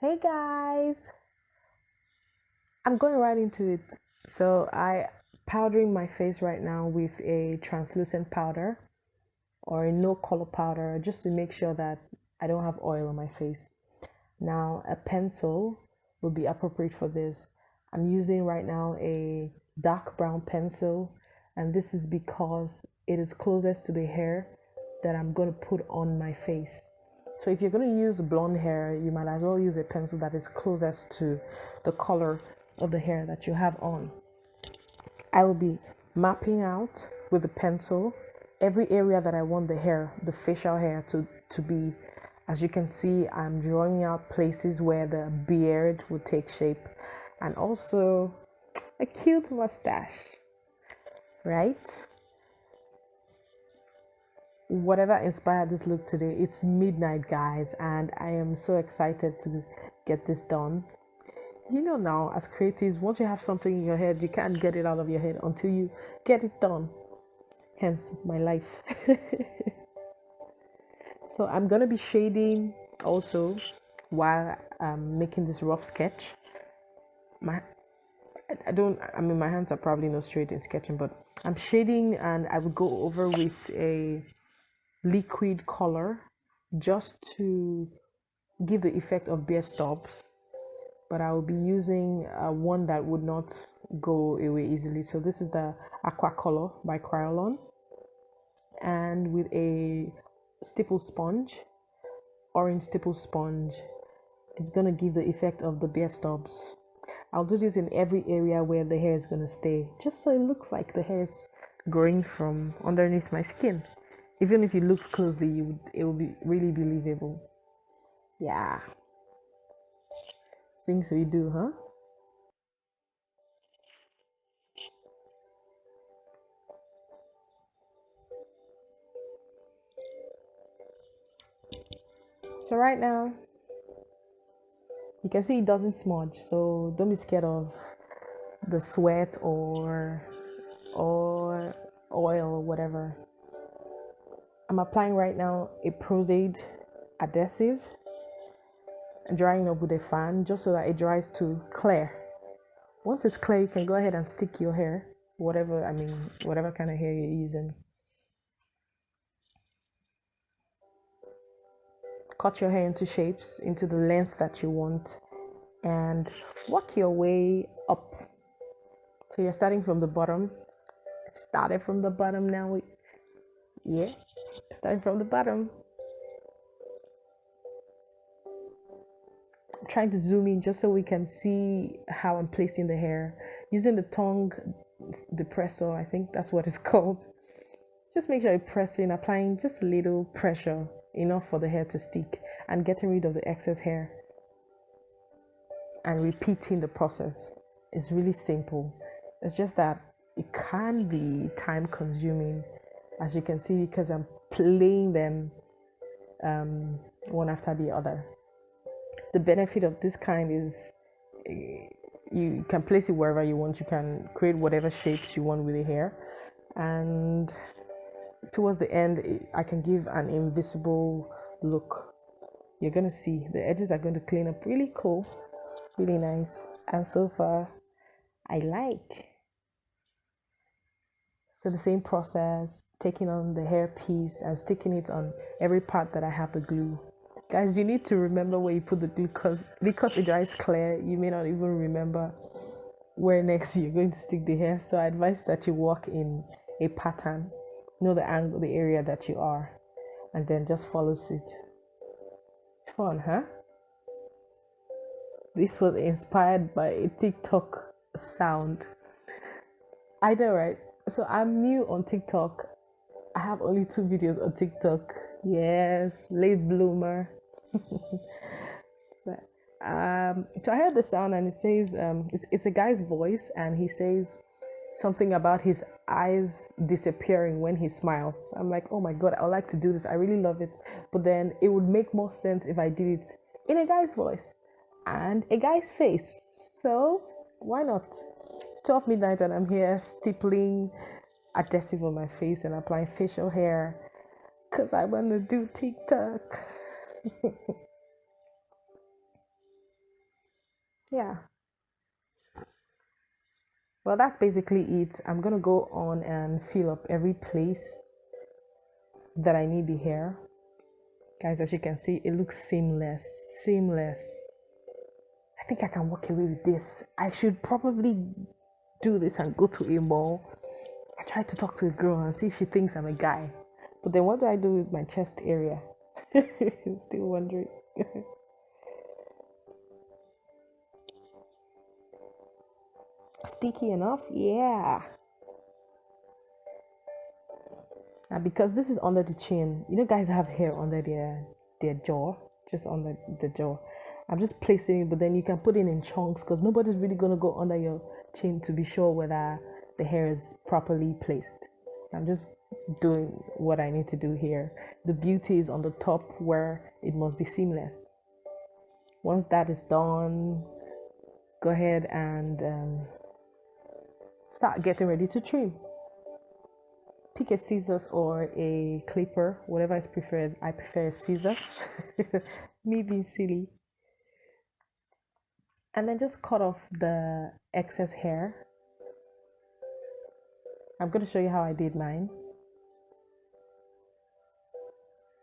Hey guys, I'm going right into it. So I powdering my face right now with a translucent powder or a no color powder just to make sure that I don't have oil on my face. Now a pencil would be appropriate for this. I'm using right now a dark brown pencil, and this is because it is closest to the hair that I'm going to put on my face. So if you're going to use blonde hair, you might as well use a pencil that is closest to the color of the hair that you have on. I will be mapping out with the pencil every area that I want the hair, the facial hair to be. As you can see, I'm drawing out places where the beard will take shape and also a cute mustache, right? Whatever inspired this look today, it's midnight, guys, and I am so excited to get this done. You know, now as creatives, once you have something in your head, you can't get it out of your head until you get it done. Hence my life. So I'm gonna be shading also while I'm making this rough sketch. My hands are probably not straight in sketching, but I'm shading, and I will go over with a liquid color just to give the effect of bare stubs, but I will be using one that would not go away easily. So this is the aqua color by Kryolan, and with a stipple sponge, orange stipple sponge, it's gonna give the effect of the bare stubs. I'll do this in every area where the hair is gonna stay, just so it looks like the hair is growing from underneath my skin. Even if you look closely, it will be really believable. Yeah, things we do, huh? So right now, you can see it doesn't smudge, so don't be scared of the sweat or oil or whatever. I'm applying right now a Prosade adhesive and drying up with a fan just so that it dries to clear. Once it's clear, you can go ahead and stick your hair, whatever kind of hair you're using. Cut your hair into shapes, into the length that you want, and work your way up. So you're starting from the bottom. Started from the bottom now. Yeah, starting from the bottom. I'm trying to zoom in just so we can see how I'm placing the hair. Using the tongue depressor, I think that's what it's called. Just make sure you're pressing, applying just a little pressure, enough for the hair to stick, and getting rid of the excess hair. And repeating the process. It's really simple. It's just that it can be time consuming, as you can see, because I'm playing them one after the other. The benefit of this kind is you can place it wherever you want. You can create whatever shapes you want with the hair, and towards the end I can give an invisible look. You're gonna see the edges are going to clean up really cool, really nice, and so far I like. So the same process, taking on the hair piece and sticking it on every part that I have the glue. Guys, you need to remember where you put the glue, because it dries clear, you may not even remember where next you're going to stick the hair. So I advise that you walk in a pattern, know the angle, the area that you are, and then just follow suit. Fun, huh? This was inspired by a TikTok sound. I know, right? So I'm new on TikTok. I have only 2 videos on TikTok. Yes, late bloomer. But, so I heard the sound, and it says it's a guy's voice, and he says something about his eyes disappearing when he smiles. I'm like, oh my god, I would like to do this. I really love it. But then it would make more sense if I did it in a guy's voice and a guy's face. So why not? It's 12 midnight and I'm here stippling adhesive on my face and applying facial hair because I want to do TikTok. Yeah. Well, that's basically it. I'm gonna go on and fill up every place that I need the hair. Guys, as you can see, it looks seamless. Seamless. I think I can walk away with this. I should probably do this and go to a mall. I tried to talk to a girl and see if she thinks I'm a guy. But then what do I do with my chest area? I'm still wondering. Sticky enough? Yeah. And because this is under the chin, you know, guys have hair under their jaw, just under the jaw. I'm just placing it, but then you can put it in chunks because nobody's really gonna go under your chin to be sure whether the hair is properly placed. I'm just doing what I need to do here. The beauty is on the top where it must be seamless. Once that is done, go ahead and start getting ready to trim. Pick a scissors or a clipper, whatever is preferred. I prefer scissors. Me being silly. And then just cut off the excess hair. I'm going to show you how I did mine.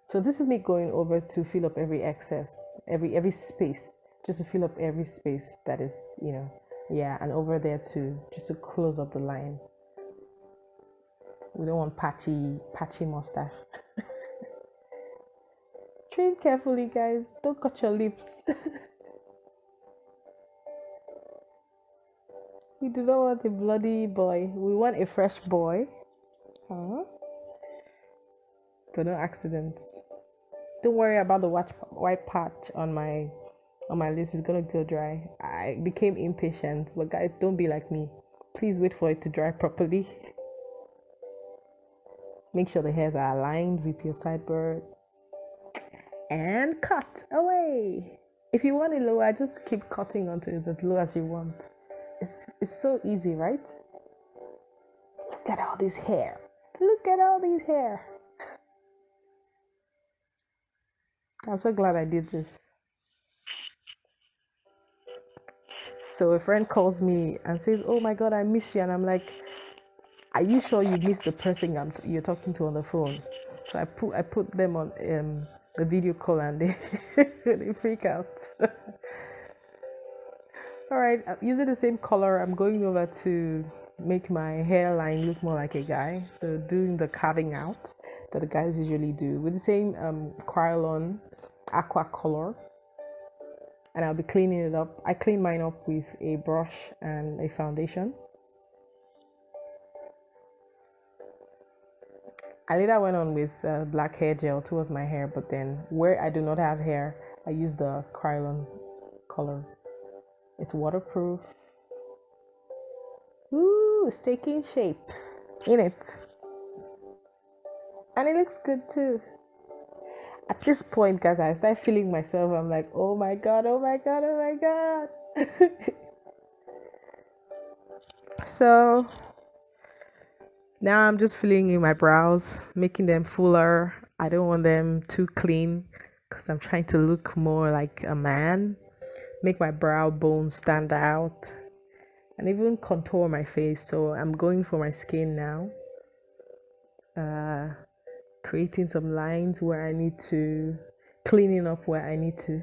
So this is me going over to fill up every excess, every space, just to fill up every space that is, you know, yeah, and over there too, just to close up the line. We don't want patchy mustache. Trim carefully, guys. Don't cut your lips. We do not want a bloody boy. We want a fresh boy. Huh? But no accidents. Don't worry about the white patch on my lips. It's gonna go dry. I became impatient, but guys, don't be like me. Please wait for it to dry properly. Make sure the hairs are aligned with your sideburn. And cut away. If you want it lower, just keep cutting until it's as low as you want. It's so easy, right? Look at all this hair. Look at all these hair. I'm so glad I did this. So a friend calls me and says, "Oh my God, I miss you," and I'm like, "Are you sure you missed the person you're talking to on the phone?" So I put them on the video call and they they freak out. All right, using the same color, I'm going over to make my hairline look more like a guy. So doing the carving out that the guys usually do with the same Krylon aqua color. And I'll be cleaning it up. I clean mine up with a brush and a foundation. I later went on with black hair gel towards my hair, but then where I do not have hair, I use the Krylon color. It's waterproof. Ooh, it's taking shape in it. And it looks good too. At this point, guys, I start feeling myself. I'm like, oh my God, oh my God, oh my God. So now I'm just filling in my brows, making them fuller. I don't want them too clean because I'm trying to look more like a man. Make my brow bone stand out and even contour my face. So I'm going for my skin now. Creating some lines where I need to, cleaning up where I need to.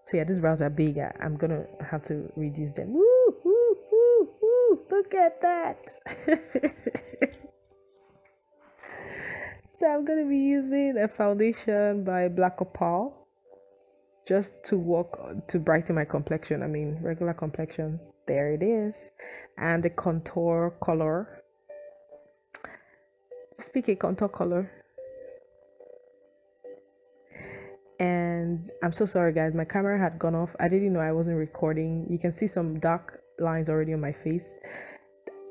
So yeah, these brows are big. I'm gonna have to reduce them. Woo, woo, woo, woo. Look at that. So I'm gonna be using a foundation by Black Opal just to work to brighten my complexion. I mean, regular complexion. There it is. And the contour color. Just pick a contour color. And I'm so sorry, guys. My camera had gone off. I didn't know I wasn't recording. You can see some dark lines already on my face.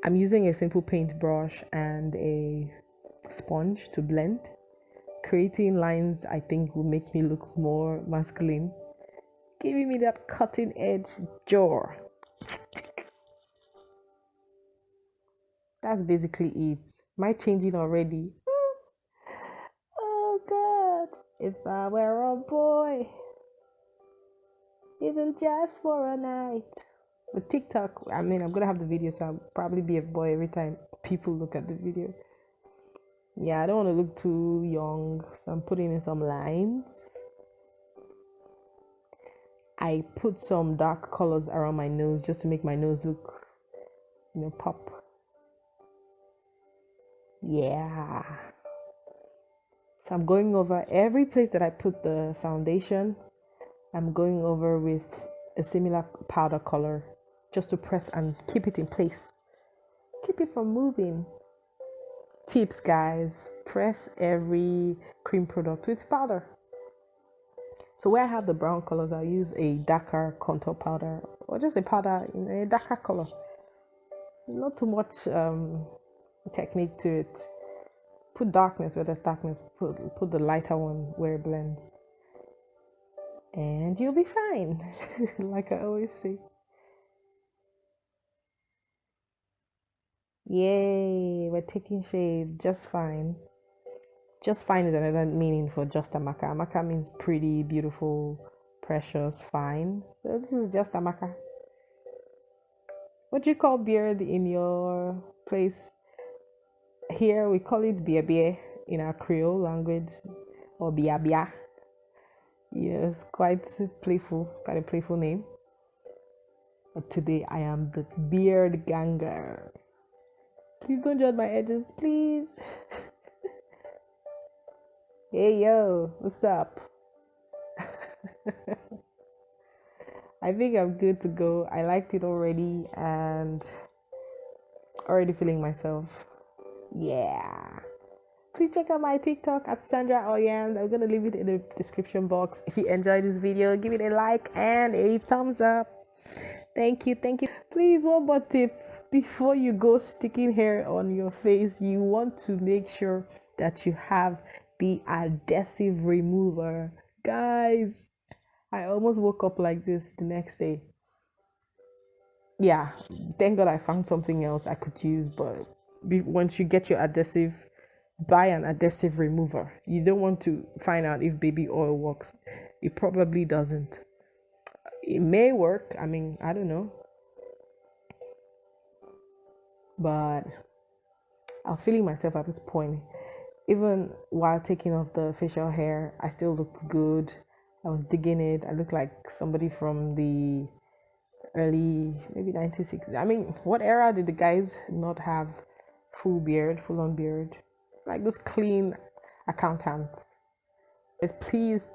I'm using a simple paintbrush and a sponge to blend. Creating lines, I think, will make me look more masculine. Giving me that cutting edge jaw. That's basically it. Am I changing already? Oh God. If I were a boy. even just for a night. But TikTok, I mean, I'm gonna have the video, so I'll probably be a boy every time people look at the video. Yeah, I don't want to look too young, so I'm putting in some lines. I put some dark colors around my nose just to make my nose look, pop. Yeah. So I'm going over every place that I put the foundation. I'm going over with a similar powder color just to press and keep it in place. Keep it from moving. Tips, guys. Press every cream product with powder. So where I have the brown colors, I'll use a darker contour powder or just a powder in a darker color. Not too much technique to it. Put darkness where there's darkness. Put the lighter one where it blends. And you'll be fine. Like I always say. Yay, we're taking shade just fine. Just fine is another meaning for just amaka. Amaka means pretty, beautiful, precious, fine. So this is just amaka. What do you call beard in your place? Here we call it bia bia in our Creole language, or bia bia. Yes, quite playful, quite a playful name. But today I am the beard ganger. Please don't judge my edges, please. Hey yo, what's up? I think I'm good to go. I liked it already and already feeling myself. Yeah. Please check out my TikTok at Sandra Oyan. I'm gonna leave it in the description box. If you enjoyed this video, give it a like and a thumbs up. Thank you. Please, one more tip. Before you go sticking hair on your face, you want to make sure that you have the adhesive remover. Guys, I almost woke up like this the next day. Yeah, thank God I found something else I could use, but once you get your adhesive, buy an adhesive remover. You don't want to find out if baby oil works. It probably doesn't. It may work. I mean, I don't know. But I was feeling myself at this point. Even while taking off the facial hair, I still looked good. I was digging it. I looked like somebody from the early, maybe 1960s. I mean, what era did the guys not have full on beard? Like those clean accountants. Please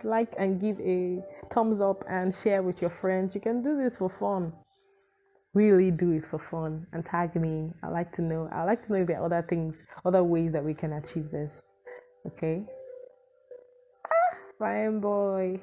like and give a thumbs up and share with your friends. You can do this for fun. Really do it for fun and tag me. I like to know if there are other things, other ways that we can achieve this. Okay? Fine boy.